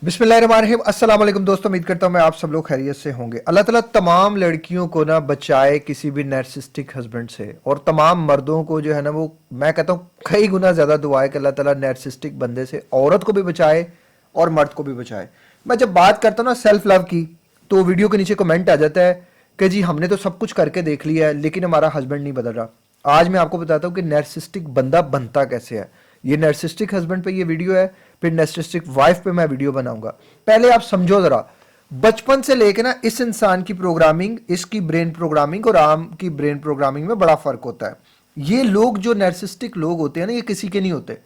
बिस्मिल्लाहिर्रहमानिर्रहीम। अस्सलाम वालेकुम दोस्तों, उम्मीद करता हूँ मैं आप सब लोग खैरियत से होंगे। अल्लाह ताला तमाम लड़कियों को ना बचाए किसी भी नैर्सिस्टिक हस्बैंड से, और तमाम मर्दों को जो है ना वो मैं कहता हूँ कई गुना ज़्यादा दुआ है कि अल्लाह ताला नैर्सिस्टिक बंदे से औरत को भी बचाए और मर्द को भी बचाए। मैं जब बात करता हूँ ना सेल्फ लव की, तो वीडियो के नीचे कमेंट आ जाता है कि जी हमने तो सब कुछ करके देख लिया है लेकिन हमारा हस्बैंड नहीं बदल रहा। आज मैं आपको बताता हूँ कि नैर्सिस्टिक बंदा बनता कैसे है। ये नैर्सिस्टिक हस्बैंड पे ये वीडियो है, फिर नैर्सिस्टिक वाइफ पे मैं वीडियो बनाऊंगा। पहले आप समझो जरा, बचपन से लेके ना इस इंसान की प्रोग्रामिंग, इसकी ब्रेन प्रोग्रामिंग और आम की ब्रेन प्रोग्रामिंग में बड़ा फर्क होता है। ये लोग जो नैर्सिस्टिक लोग होते हैं ना, ये किसी के नहीं होते।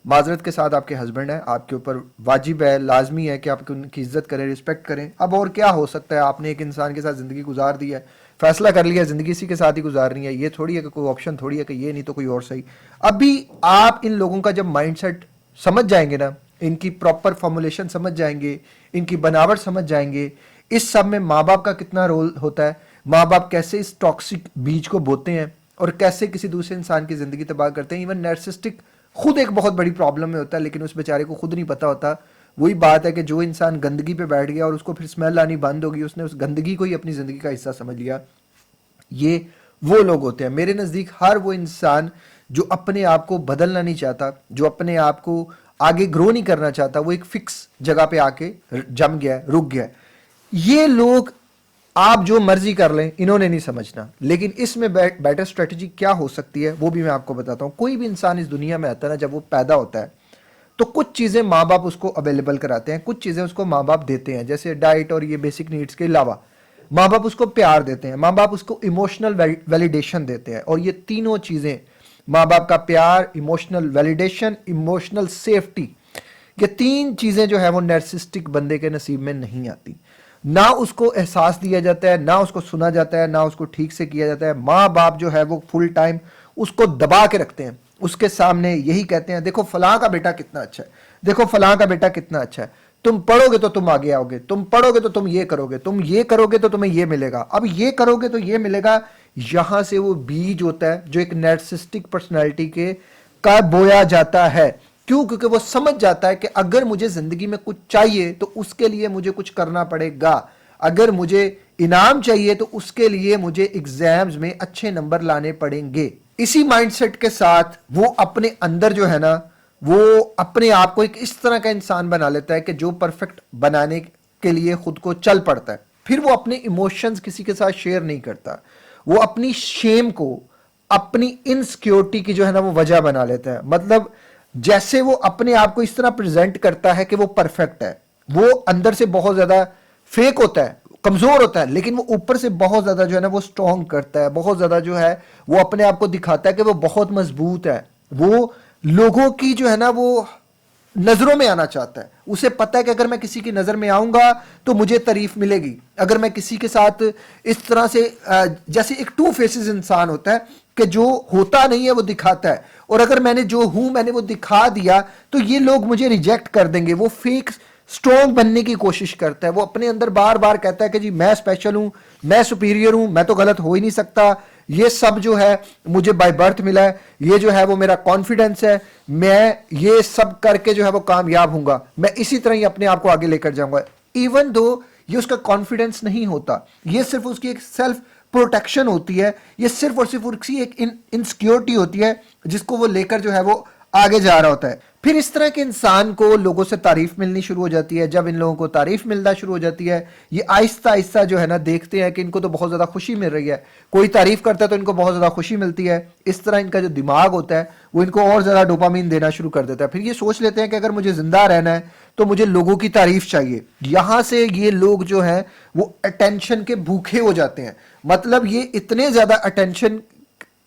माजरत के साथ आपके हस्बैंड है, आपके ऊपर वाजिब है, लाजमी है कि आप उनकी इज्जत करें, रिस्पेक्ट करें। अब और क्या हो सकता है, आपने एक इंसान के साथ ज़िंदगी गुजार दी है, फैसला कर लिया ज़िंदगी इसी के साथ ही गुजारनी है। ये थोड़ी है कि कोई ऑप्शन थोड़ी है कि ये नहीं तो कोई और सही। अभी आप इन लोगों का जब माइंडसेट समझ जाएंगे ना, इनकी प्रॉपर फॉर्मुलेशन समझ जाएंगे, इनकी बनावट समझ जाएंगे, इस सब में माँ बाप का कितना रोल होता है, माँ बाप कैसे इस टॉक्सिक बीज को बोते हैं और कैसे किसी दूसरे इंसान की ज़िंदगी तबाह करते हैं। इवन नैर्सिस्टिक खुद एक बहुत बड़ी प्रॉब्लम में होता है लेकिन उस बेचारे को खुद नहीं पता होता। वही बात है कि जो इंसान गंदगी पे बैठ गया और उसको फिर स्मेल आनी बंद होगी, उसने उस गंदगी को ही अपनी ज़िंदगी का हिस्सा समझ लिया। ये वो लोग होते हैं मेरे नज़दीक। हर वो इंसान जो अपने आप को बदलना नहीं चाहता, जो अपने आप को आगे ग्रो नहीं करना चाहता, वो एक फिक्स जगह पे आके जम गया है, रुक गया है। ये लोग आप जो मर्जी कर लें, इन्होंने नहीं समझना। लेकिन इसमें बेटर स्ट्रेटजी क्या हो सकती है वो भी मैं आपको बताता हूँ। कोई भी इंसान इस दुनिया में आता है ना, जब वो पैदा होता है तो कुछ चीज़ें माँ बाप उसको अवेलेबल कराते हैं, कुछ चीज़ें उसको माँ बाप देते हैं, जैसे डाइट और ये बेसिक नीड्स के अलावा माँ बाप उसको प्यार देते हैं, माँ बाप उसको इमोशनल वैलिडेशन देते हैं। और ये तीनों चीज़ें, माँ बाप का प्यार, इमोशनल वैलिडेशन, इमोशनल सेफ्टी, ये तीन चीज़ें जो है वो नैर्सिस्टिक बंदे के नसीब में नहीं आती। ना उसको एहसास दिया जाता है, ना उसको सुना जाता है, ना उसको ठीक से किया जाता है। माँ बाप जो है वो फुल टाइम उसको दबा के रखते हैं, उसके सामने यही कहते हैं देखो फलां का बेटा कितना अच्छा है, देखो फलां का बेटा कितना अच्छा है, तुम पढ़ोगे तो तुम आगे आओगे, तुम पढ़ोगे तो तुम ये करोगे, तुम ये करोगे तो तुम्हें ये मिलेगा, अब ये करोगे तो ये मिलेगा। यहां से वो बीज होता है जो एक नैर्सिस्टिक पर्सनैलिटी के का बोया जाता है। क्यों? क्योंकि वो समझ जाता है कि अगर मुझे जिंदगी में कुछ चाहिए तो उसके लिए मुझे कुछ करना पड़ेगा, अगर मुझे इनाम चाहिए तो उसके लिए मुझे एग्जाम्स में अच्छे नंबर लाने पड़ेंगे। इसी माइंडसेट के साथ वो अपने अंदर जो है ना, वो अपने आप को एक इस तरह का इंसान बना लेता है कि जो परफेक्ट बनाने के लिए खुद को चल पड़ता है। फिर वो अपने इमोशंस किसी के साथ शेयर नहीं करता, वो अपनी शेम को, अपनी इनसिक्योरिटी की जो है ना वो वजह बना लेता है। मतलब जैसे वो अपने आप को इस तरह प्रेजेंट करता है कि वो परफेक्ट है, वो अंदर से बहुत ज्यादा फेक होता है, कमजोर होता है, लेकिन वो ऊपर से बहुत ज्यादा जो है ना वो स्ट्रॉन्ग करता है, बहुत ज्यादा जो है वो अपने आप को दिखाता है कि वो बहुत मजबूत है। वो लोगों की जो है ना वो नजरों में आना चाहता है। उसे पता है कि अगर मैं किसी की नजर में आऊंगा तो मुझे तारीफ मिलेगी। अगर मैं किसी के साथ इस तरह से जैसे एक टू फेसेस इंसान होता है कि जो होता नहीं है वो दिखाता है, और अगर मैंने जो हूं मैंने वो दिखा दिया तो ये लोग मुझे रिजेक्ट कर देंगे। वो फेक स्ट्रॉन्ग बनने की कोशिश करता है, वो अपने अंदर बार बार कहता है कि जी मैं स्पेशल हूं, मैं सुपीरियर हूं, मैं तो गलत हो ही नहीं सकता, ये सब जो है मुझे बाय बर्थ मिला है, ये जो है वो मेरा कॉन्फिडेंस है, मैं ये सब करके जो है वो कामयाब हूंगा, मैं इसी तरह ही अपने आप को आगे लेकर जाऊंगा। इवन दो ये उसका कॉन्फिडेंस नहीं होता, ये सिर्फ उसकी एक सेल्फ प्रोटेक्शन होती है, ये सिर्फ और सिर्फ उसकी एक इनसिक्योरिटी होती है जिसको वो लेकर जो है वो आगे जा रहा होता है। फिर इस तरह के इंसान को लोगों से तारीफ मिलनी शुरू हो जाती है। जब इन लोगों को तारीफ मिलना शुरू हो जाती है, ये आहिस्ता आहिस्ता जो है ना देखते हैं कि इनको तो बहुत ज्यादा खुशी मिल रही है, कोई तारीफ करता है तो इनको बहुत ज्यादा खुशी मिलती है। इस तरह इनका जो दिमाग होता है वो इनको और ज्यादा डोपामीन देना शुरू कर देता है। फिर ये सोच लेते हैं कि अगर मुझे जिंदा रहना है तो मुझे लोगों की तारीफ चाहिए। यहां से ये लोग जो है वो अटेंशन के भूखे हो जाते हैं। मतलब ये इतने ज्यादा अटेंशन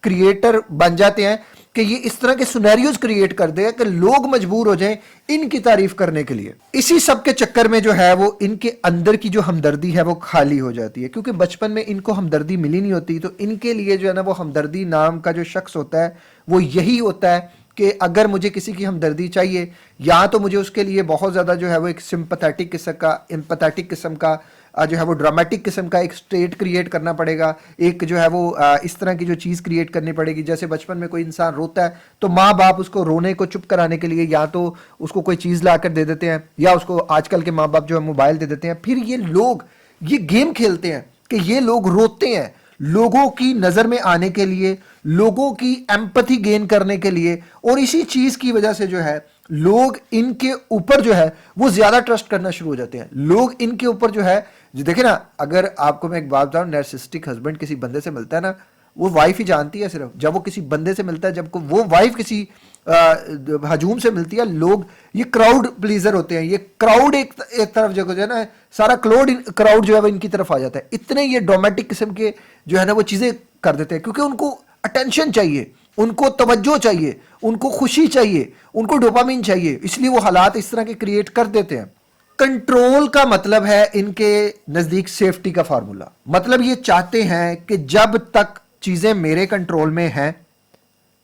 क्रिएटर बन जाते हैं कि ये इस तरह के सिनेरियोज क्रिएट कर देगा कि लोग मजबूर हो जाएं इनकी तारीफ करने के लिए। इसी सब के चक्कर में जो है वो इनके अंदर की जो हमदर्दी है वो खाली हो जाती है, क्योंकि बचपन में इनको हमदर्दी मिली नहीं होती। तो इनके लिए जो है ना वो हमदर्दी नाम का जो शख्स होता है वो यही होता है कि अगर मुझे किसी की हमदर्दी चाहिए, या तो मुझे उसके लिए बहुत ज़्यादा जो है वो एक सिंपैथेटिक किस्म का, एम्पैथेटिक किस्म का जो है वो ड्रामेटिक किस्म का एक स्टेट क्रिएट करना पड़ेगा, एक जो है वो इस तरह की जो चीज़ क्रिएट करनी पड़ेगी। जैसे बचपन में कोई इंसान रोता है तो माँ बाप उसको रोने को चुप कराने के लिए या तो उसको कोई चीज़ ला कर दे देते हैं, या उसको आजकल के माँ बाप जो है मोबाइल दे देते हैं। फिर ये लोग ये गेम खेलते हैं कि ये लोग रोते हैं लोगों की नज़र में आने के लिए, लोगों की एम्पैथी गेन करने के लिए, और इसी चीज़ की वजह से जो है लोग इनके ऊपर जो है वो ज्यादा ट्रस्ट करना शुरू हो जाते हैं। लोग इनके ऊपर जो है, जो देखे ना, अगर आपको मैं एक बात बताऊं, नार्सिसिस्टिक हस्बैंड किसी बंदे से मिलता है ना, वो वाइफ ही जानती है सिर्फ, जब वो किसी बंदे से मिलता है, जब वो वाइफ किसी हजूम से मिलती है, लोग ये क्राउड प्लीजर होते हैं, ये क्राउड एक तरफ जो है ना, सारा क्राउड जो है वो इनकी तरफ आ जाता है। इतने ये डोमेटिक किस्म के जो है ना वो चीजें कर देते हैं, क्योंकि उनको अटेंशन चाहिए, उनको तवज्जो चाहिए, उनको खुशी चाहिए, उनको डोपामिन चाहिए, इसलिए वो हालात इस तरह के क्रिएट कर देते हैं। कंट्रोल का मतलब है इनके नजदीक सेफ्टी का फार्मूला। मतलब ये चाहते हैं कि जब तक चीजें मेरे कंट्रोल में हैं,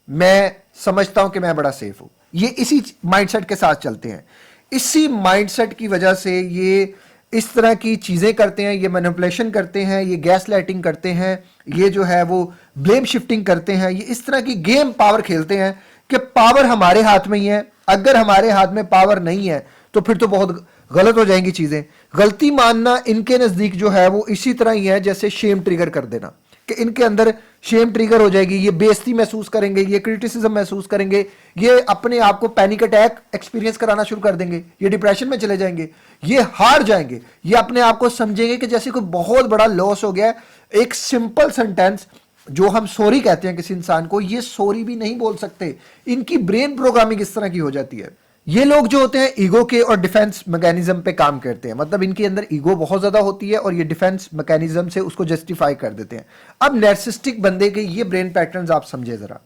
मैं समझता हूं कि मैं बड़ा सेफ हूं। ये इसी माइंडसेट के साथ चलते हैं। इसी माइंडसेट की वजह से ये इस तरह की चीजें करते हैं, ये मैनिपुलेशन करते हैं, ये गैस लाइटिंग करते हैं, ये जो है वो ब्लेम शिफ्टिंग करते हैं, ये इस तरह की गेम पावर खेलते हैं कि पावर हमारे हाथ में ही है। अगर हमारे हाथ में पावर नहीं है तो फिर तो बहुत गलत हो जाएंगी चीजें। गलती मानना इनके नजदीक जो है वो इसी तरह ही है जैसे शेम ट्रिगर कर देना, कि इनके अंदर शेम ट्रिगर हो जाएगी, ये बेइज्जती महसूस करेंगे, ये क्रिटिसिज्म महसूस करेंगे, ये अपने आप को पैनिक अटैक एक्सपीरियंस कराना शुरू कर देंगे, ये डिप्रेशन में चले जाएंगे, ये हार जाएंगे, ये अपने आप को समझेंगे कि जैसे कोई बहुत बड़ा लॉस हो गया है। एक सिंपल सेंटेंस जो हम सॉरी कहते हैं किसी इंसान को, ये सॉरी भी नहीं बोल सकते। इनकी ब्रेन प्रोग्रामिंग इस तरह की हो जाती है। ये लोग जो होते हैं ईगो के और डिफेंस मैकेनिज्म पे काम करते हैं। मतलब इनके अंदर ईगो बहुत ज्यादा होती है और ये डिफेंस मैकेनिज्म से उसको जस्टिफाई कर देते हैं। अब नार्सिसिस्टिक बंदे के ये ब्रेन पैटर्न्स आप समझे जरा,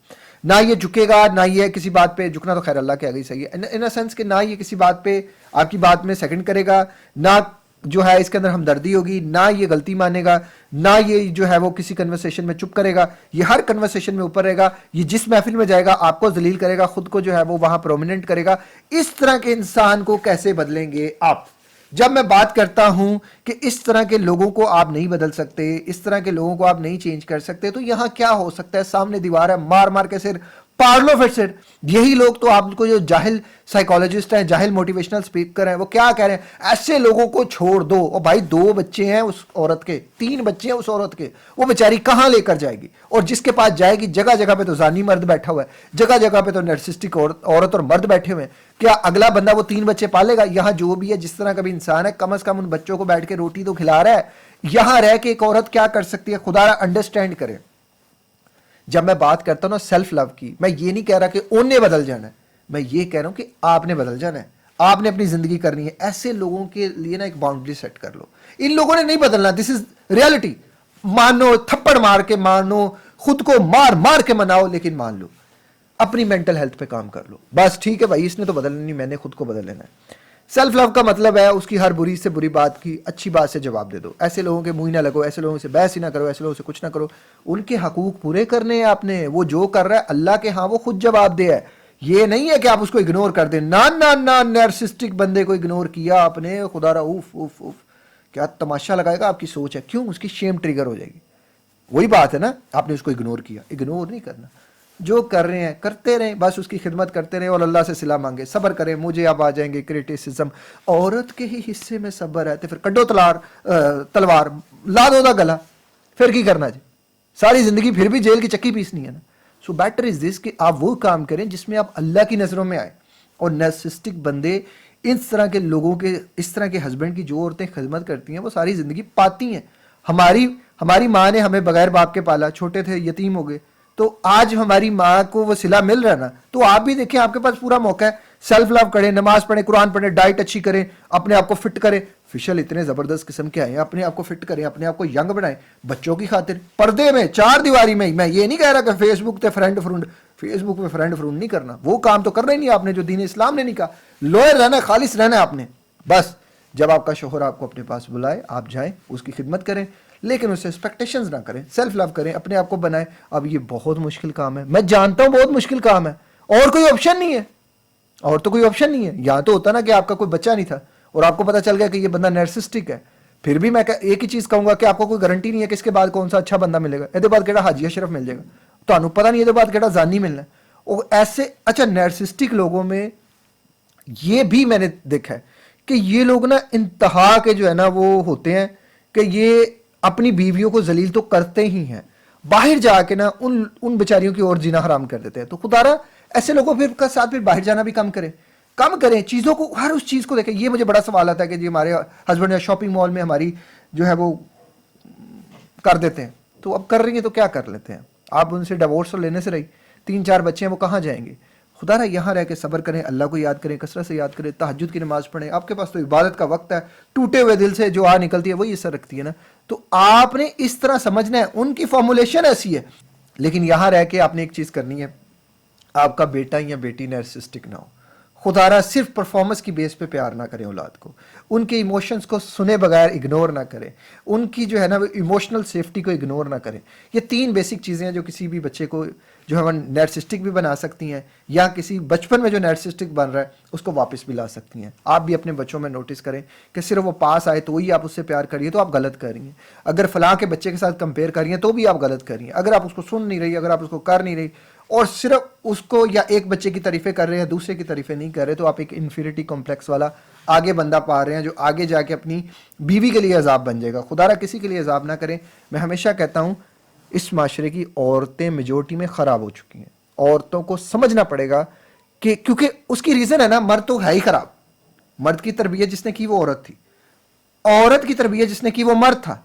ना ये झुकेगा, ना ये किसी बात पे झुकना तो खैर अल्लाह के आगे ही सही है, इन अ सेंस कि ना ये किसी बात पे आपकी बात में सेकंड करेगा, ना जो है इसके अंदर हमदर्दी होगी, ना ये गलती मानेगा, ना ये जो है वो किसी कन्वर्सेशन में चुप करेगा, ये हर कन्वर्सेशन में ऊपर रहेगा, ये जिस महफिल में जाएगा आपको जलील करेगा, खुद को जो है वो वहां प्रोमिनेंट करेगा। इस तरह के इंसान को कैसे बदलेंगे आप? जब मैं बात करता हूं कि इस तरह के लोगों को आप नहीं बदल सकते, इस तरह के लोगों को आप नहीं चेंज कर सकते, तो यहां क्या हो सकता है? सामने दीवार है, मार मार के सिर पार लो फिर से। यही लोग तो आपको, जो जाहिल साइकोलॉजिस्ट हैं, जाहिल मोटिवेशनल स्पीकर हैं, वो क्या कह रहे हैं? ऐसे लोगों को छोड़ दो। और भाई 2 बच्चे हैं उस औरत के, 3 बच्चे हैं उस औरत के, वो बेचारी कहां लेकर जाएगी? और जिसके पास जाएगी, जगह जगह पे तो जानी मर्द बैठा हुआ है, जगह जगह पे तो नार्सिसिस्टिक औरत और मर्द बैठे हुए हैं। क्या अगला बंदा वो 3 बच्चे पालेगा? यहां जो भी है, जिस तरह का भी इंसान है, कम से कम उन बच्चों को बैठ के रोटी तो खिला रहा है। यहां रह के एक औरत क्या कर सकती है? खुदा अंडरस्टैंड करें। जब मैं बात करता हूं ना सेल्फ लव की, मैं ये नहीं कह रहा कि उन्हें बदल जाना है, मैं ये कह रहा हूं कि आपने बदल जाना है, आपने अपनी जिंदगी करनी है। ऐसे लोगों के लिए ना एक बाउंड्री सेट कर लो। इन लोगों ने नहीं बदलना, दिस इज रियलिटी। मानो, थप्पड़ मार के मानो, खुद को मार मार के मनाओ, लेकिन मान लो अपनी मेंटल हेल्थ पे काम कर लो। बस ठीक है भाई, इसने तो बदलना नहीं, मैंने खुद को बदल लेना है। सेल्फ लव का मतलब है उसकी हर बुरी से बुरी बात की अच्छी बात से जवाब दे दो। ऐसे लोगों के मुंह ना लगो, ऐसे लोगों से बहस ही ना करो, ऐसे लोगों से कुछ ना करो। उनके हकूक पूरे करने हैं आपने। वो जो कर रहा है अल्लाह के यहाँ वो खुद जवाब दे है। ये नहीं है कि आप उसको इग्नोर कर दें। ना ना ना, नार्सिसिस्टिक बंदे को इग्नोर किया आपने, खुदारा उफ उफ उफ, क्या तमाशा लगाएगा आपकी सोच है। क्यों? उसकी शेम ट्रिगर हो जाएगी। वही बात है ना, आपने उसको इग्नोर किया। इग्नोर नहीं करना, जो कर रहे हैं करते रहें, बस उसकी खिदमत करते रहें और अल्लाह से सिला मांगे, सब्र करें। मुझे अब आ जाएंगे क्रिटिसिज्म, औरत के ही हिस्से में सब्र है, तो फिर कड्डो तलवार ला दो दा गला, फिर की करना जी? सारी जिंदगी फिर भी जेल की चक्की पीसनी है ना। सो बेटर इज दिस कि आप वो काम करें जिसमें आप अल्लाह की नजरों में आए। और नार्सिसिस्टिक बंदे, इस तरह के लोगों के, इस तरह के हस्बैंड की जो औरतें खिदमत करती हैं वो सारी जिंदगी पाती हैं। हमारी माँ ने हमें बगैर बाप के पाला, छोटे थे यतीम हो गए, तो आज हमारी माँ को वो सिला मिल रहा है ना। तो आप भी देखें, आपके पास पूरा मौका है, सेल्फ लव करें, नमाज पढ़ें, कुरान पढ़ें, डाइट अच्छी करें, अपने आप को फिट करें। फेशियल इतने जबरदस्त किस्म के आए हैं, अपने आप को फिट करें, अपने आप को यंग बनाएं, बच्चों की खातिर, पर्दे में, 4 दीवारी में। मैं ये नहीं कह रहा कि फेसबुक पे फ्रेंड फ्रूंड नहीं करना, वो काम तो करना ही नहीं आपने जो दीन इस्लाम ने नहीं कहा। लॉयल रहना, खालिस रहना आपने। बस जब आपका शोहर आपको अपने पास बुलाए, आप जाएं, उसकी खिदमत करें, लेकिन उससे एक्सपेक्टेशंस ना करें, सेल्फ लव करें, अपने आप को बनाएं। अब ये बहुत मुश्किल काम है, मैं जानता हूं बहुत मुश्किल काम है, और कोई ऑप्शन नहीं है, और तो कोई ऑप्शन नहीं है। यहां तो होता ना कि आपका कोई बच्चा नहीं था और आपको पता चल गया कि ये बंदा नार्सिसिस्टिक है, फिर भी मैं एक ही चीज़ कहूँगा कि आपको कोई गारंटी नहीं है कि इसके बाद कौन सा अच्छा बंदा मिलेगा, ਇਹਦੇ ਬਾਅਦ ਕਿਹੜਾ ਹਾਜੀ अशरफ मिल जाएगा, ਤੁਹਾਨੂੰ पता नहीं ਇਹਦੇ बाद ਕਿਹੜਾ जानी मिलना है। और ऐसे अच्छा नैर्सिस्टिक लोगों में ये भी मैंने देखा है कि ये लोग ना इंतहा के जो है ना वो होते हैं कि ये अपनी बीवियों को जलील तो करते ही हैं, बाहर जाके ना उन बेचारियों की और जीना हराम कर देते हैं। तो खुदारा ऐसे लोगों फिर का साथ फिर बाहर जाना भी कम करें, चीज़ों को, हर उस चीज़ को देखें। ये मुझे बड़ा सवाल आता है कि जी हमारे हस्बैंड या शॉपिंग मॉल में हमारी जो है वो कर देते हैं, तो अब कर रही हैं तो क्या कर लेते हैं, आप उनसे डिवोर्स लेने से रही, 3-4 बच्चे हैं वो कहाँ जाएंगे। खुदा ना यहाँ रह के सब्र करें, अल्लाह को याद करें, कसरत से याद करें, तहज्जुद की नमाज पढ़ें। आपके पास तो इबादत का वक्त है, टूटे हुए दिल से जो आ निकलती है वही असर रखती है ना। तो आपने इस तरह समझना है, उनकी फॉर्मुलेशन ऐसी है, लेकिन यहाँ रह के आपने एक चीज़ करनी है, आपका बेटा या बेटी नैर्सिस्टिक ना हो। खुदारा सिर्फ परफॉर्मेंस की बेस पे प्यार ना करें औलाद को, उनके इमोशंस को सुने बगैर इग्नोर ना करें, उनकी जो है ना इमोशनल सेफ्टी को इग्नोर ना करें। ये 3 बेसिक चीज़ें हैं जो किसी भी बच्चे को जो है नैर्सिस्टिक भी बना सकती हैं, या किसी बचपन में जो नैर्सिस्टिक बन रहा है उसको वापस भी ला सकती हैं। आप भी अपने बच्चों में नोटिस करें कि सिर्फ वो पास आए तो ही आप उससे प्यार करिए, तो आप गलत कर रही हैं। अगर फलां के बच्चे के साथ कंपेयर करिए तो भी आप गलत कर रही हैं। अगर आप उसको सुन नहीं रही, अगर आप उसको कर नहीं रही और सिर्फ उसको या एक बच्चे की तारीफें कर रहे हैं, दूसरे की तारीफें नहीं कर रहे, तो आप एक इन्फीरिटी कॉम्प्लेक्स वाला आगे बंदा पा रहे हैं जो आगे जाके अपनी बीवी के लिए अजाब बन जाएगा। खुदारा किसी के लिए अजाब ना करें। मैं हमेशा कहता हूँ इस माशरे की औरतें मेजोरिटी में ख़राब हो चुकी हैं। औरतों को समझना पड़ेगा कि क्योंकि उसकी रीज़न है ना, मर्द तो है ही ख़राब। मर्द की तरबियत जिसने की वो औरत थी, औरत की तरबियत जिसने की वो मर्द था।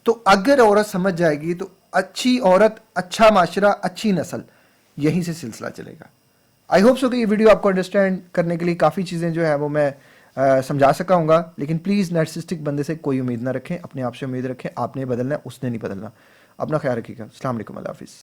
तो अगर औरत समझ जाएगी तो अच्छी औरत, अच्छा माशरा, अच्छी नस्ल, यहीं से सिलसिला चलेगा। आई होप सो कि ये वीडियो आपको अंडरस्टैंड करने के लिए काफ़ी चीज़ें जो है वो मैं समझा सका हूँगा। लेकिन प्लीज़ नैर्सिस्टिक बंदे से कोई उम्मीद ना रखें, अपने आप से उम्मीद रखें। आपने बदलना है, उसने नहीं बदलना। अपना ख्याल रखिएगा। अस्सलाम वालेकुम, अल्लाह हाफिज़।